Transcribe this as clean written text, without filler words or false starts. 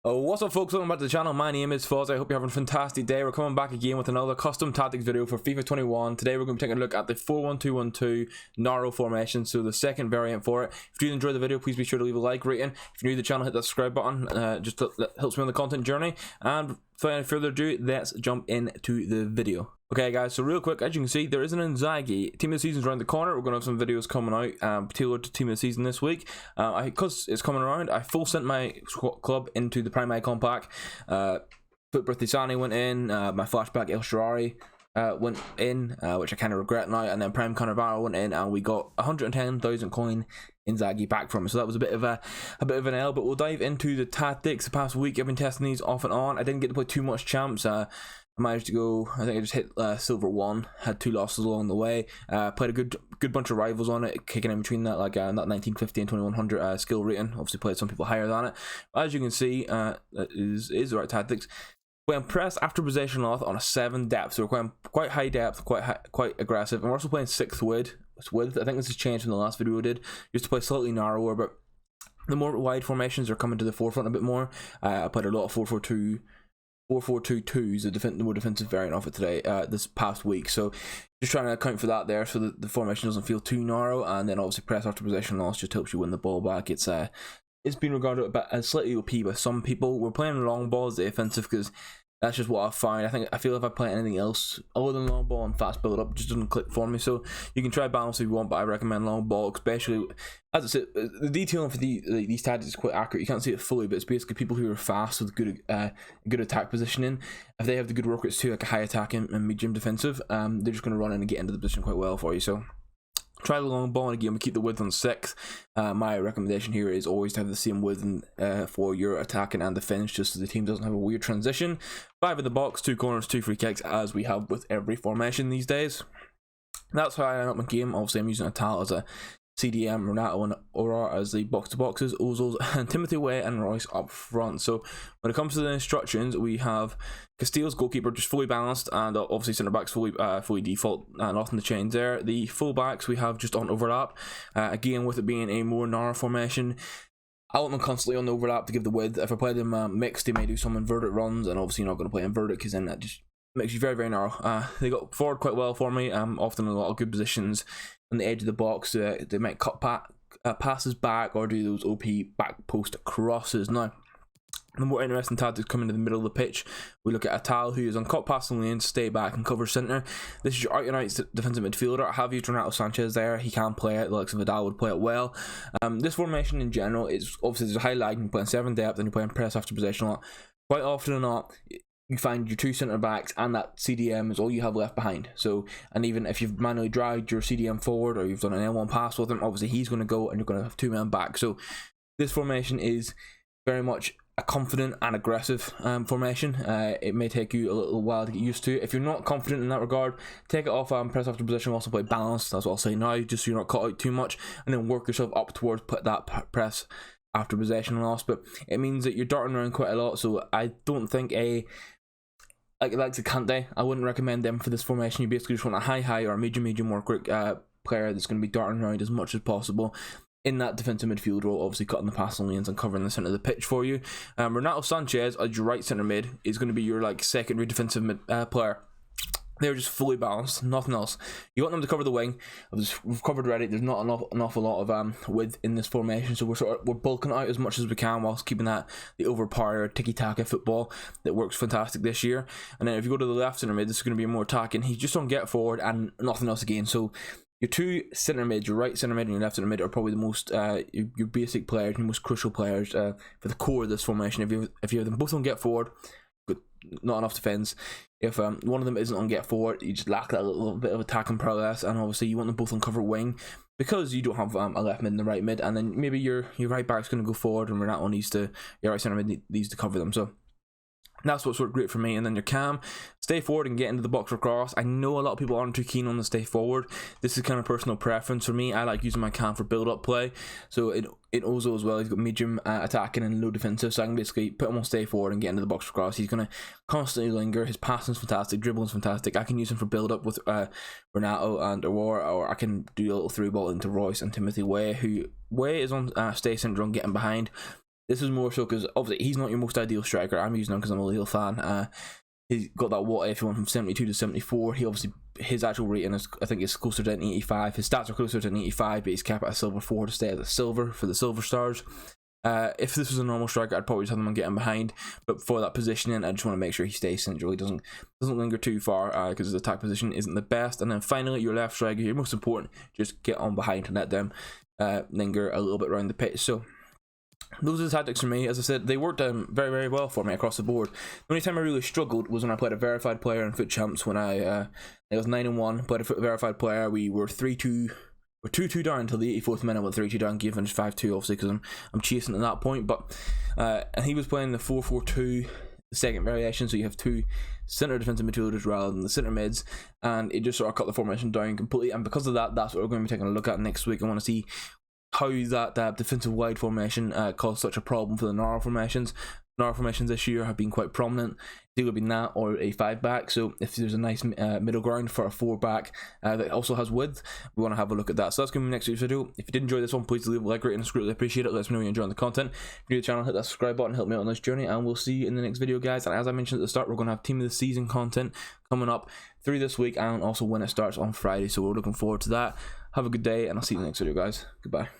Oh, what's up folks, welcome back to the channel. My name is MFozzii. I hope you're having a fantastic day. We're coming back again with another custom tactics video for FIFA 21. Today we're going to be taking a look at the 4-1-2-1-2 narrow formation, so the second variant for it. If you did enjoy the video, please be sure to leave a like rating. If you're new to the channel, hit that subscribe button, that helps me on the content journey. And without further ado, let's jump into the video. Okay guys, so real quick, as you can see, there is an MFozzii team of the season's around the corner. We're going to have some videos coming out tailored to team of the season this week. Because it's coming around, I full sent my club into the Prime Icon pack. Foot Birthday Sani went in, my flashback El Sharari went in, which I kind of regret now, and then Prime Cannavaro went in, and we got 110,000 coin MFozzii back from it. So that was a bit of an L, but we'll dive into the tactics. The past week I've been testing these off and on. I didn't get to play too much champs. I managed to go, I think I just hit silver 1, had 2 losses along the way. Played a good bunch of rivals on it, kicking in between that, like that 1950 and 2100 skill rating. Obviously played some people higher than it. As you can see, that is the right tactics. When pressed after possession loss on a 7 depth, so we're playing quite high depth, quite aggressive, and we're also playing 6th width. I think this has changed from the last video we did. Used to play slightly narrower, but the more wide formations are coming to the forefront a bit more. I played a lot of 4-4-2. 4-4-2-2 is the more defensive variant of it today, this past week. So just trying to account for that there, so that the formation doesn't feel too narrow. And then obviously press after possession loss just helps you win the ball back. It's been regarded as slightly OP by some people. We're playing long ball as the offensive because that's just what I find. I feel if I play anything else other than long ball and fast build up, it just doesn't click for me. So you can try balance if you want, but I recommend long ball, especially as I said. The detailing for these tactics is quite accurate. You can't see it fully, but it's basically people who are fast with good attack positioning. If they have the good work rates too, like a high attack and medium defensive, they're just going to run in and get into the position quite well for you. So try the long ball in a game and keep the width on 6th. My recommendation here is always to have the same width for your attacking and defense, just so the team doesn't have a weird transition. 5 in the box, 2 corners, 2 free kicks, as we have with every formation these days. That's how I end up my game. Obviously I'm using a Tal as a CDM, Renato and Aura as the box-to-boxes, Ozils and Timothy Way and Royce up front. So when it comes to the instructions, we have Castillo's goalkeeper just fully balanced, and obviously centre-backs fully default, nothing to change there. The full-backs we have just on overlap, again with it being a more narrow formation. I want them constantly on the overlap to give the width. If I play them mixed, they may do some inverted runs, and obviously you're not going to play inverted because then that just makes you very, very narrow. They got forward quite well for me, often in a lot of good positions on the edge of the box. They might cut passes back or do those OP back post crosses. Now, the more interesting tactics come into the middle of the pitch. We look at Atal, who is on cut passing lanes, stay back and cover centre. This is your out and out defensive midfielder. I have used Renato Sanchez there. He can play it. The likes of Vidal would play it well. This formation in general is obviously there's a high lag. You're playing 7 depth and you're playing press after possession a lot. Quite often or not, you find your 2 centre backs and that CDM is all you have left behind. So, and even if you've manually dragged your CDM forward or you've done an L1 pass with him, obviously he's going to go and you're going to have 2 men back. So this formation is very much a confident and aggressive formation. It may take you a little while to get used to. If you're not confident in that regard, take it off press after position. Also play balanced. That's what I'll say now, just so you're not caught out too much, and then work yourself up towards put that press after possession loss. But it means that you're darting around quite a lot. So I don't think like a Kante, I wouldn't recommend them for this formation. You basically just want a high or a medium work rate player that's going to be darting around as much as possible in that defensive midfield role, obviously cutting the passing lanes and covering the centre of the pitch for you. Renato Sanchez as your right centre mid is going to be your like secondary defensive player. They're just fully balanced, nothing else. You want them to cover the wing. We've covered already. There's not an awful lot of width in this formation, so we're bulking out as much as we can whilst keeping that the overpowered tiki-taka football that works fantastic this year. And then if you go to the left centre mid, this is going to be more attacking. He's just on get forward and nothing else again. So your 2 centre mid, your right centre mid and your left centre mid, are probably the most your basic players, your most crucial players for the core of this formation. If you have them both on get forward, good, not enough defence. If one of them isn't on get forward, you just lack that little bit of attacking prowess, and obviously you want them both on cover wing because you don't have a left mid and a right mid, and then maybe your right back's going to go forward and Renato your right centre mid needs to cover them. So that's what's worked great for me. And then your cam, stay forward and get into the box for cross. I know a lot of people aren't too keen on the stay forward. This is kind of personal preference for me. I like using my cam for build up play. So in Ozo as well, he's got medium attacking and low defensive, so I can basically put him on stay forward and get into the box for cross. He's going to constantly linger. His passing's fantastic, dribbling's fantastic. I can use him for build up with Renato and Aurora, or I can do a little through ball into Royce and Timothy Way, who Way is on stay syndrome, getting behind. This is more so because obviously he's not your most ideal striker. I'm using him because I'm a Lille fan. He's got that what if, he went from 72 to 74. He obviously, his actual rating is, I think, is closer to an 85. His stats are closer to an 85, but he's capped at a silver 4 to stay at the silver for the silver stars. If this was a normal striker, I'd probably just have him getting behind, but for that positioning, I just want to make sure he stays central. He doesn't linger too far because his attack position isn't the best. And then finally, your left striker, your most important, just get on behind and let them linger a little bit around the pitch. So those are the tactics for me. As I said, they worked very, very well for me across the board. The only time I really struggled was when I played a verified player in Foot Champs. When I was 9-1, played a verified player. We were 3-2. We're 2-2 down until the 84th minute with 3-2 down. Game finished 5-2, obviously, because I'm chasing at that point. But and he was playing the 4-4-2, the second variation. So you have two centre defensive midfielders rather than the centre mids, and it just sort of cut the formation down completely. And because of that, that's what we're going to be taking a look at next week. I want to see how that defensive wide formation caused such a problem for the narrow formations. Narrow formations this year have been quite prominent. It's either been that or a 5-back. So if there's a nice middle ground for a 4-back that also has width, we want to have a look at that. So that's going to be next week's video. If you did enjoy this one, please leave a like, rate, and greatly appreciate it. Let us know you're enjoying the content. If you're new to the channel, hit that subscribe button, help me out on this journey, and we'll see you in the next video, guys. And as I mentioned at the start, we're going to have Team of the Season content coming up through this week, and also when it starts on Friday. So we're looking forward to that. Have a good day, and I'll see you in the next video, guys. Goodbye.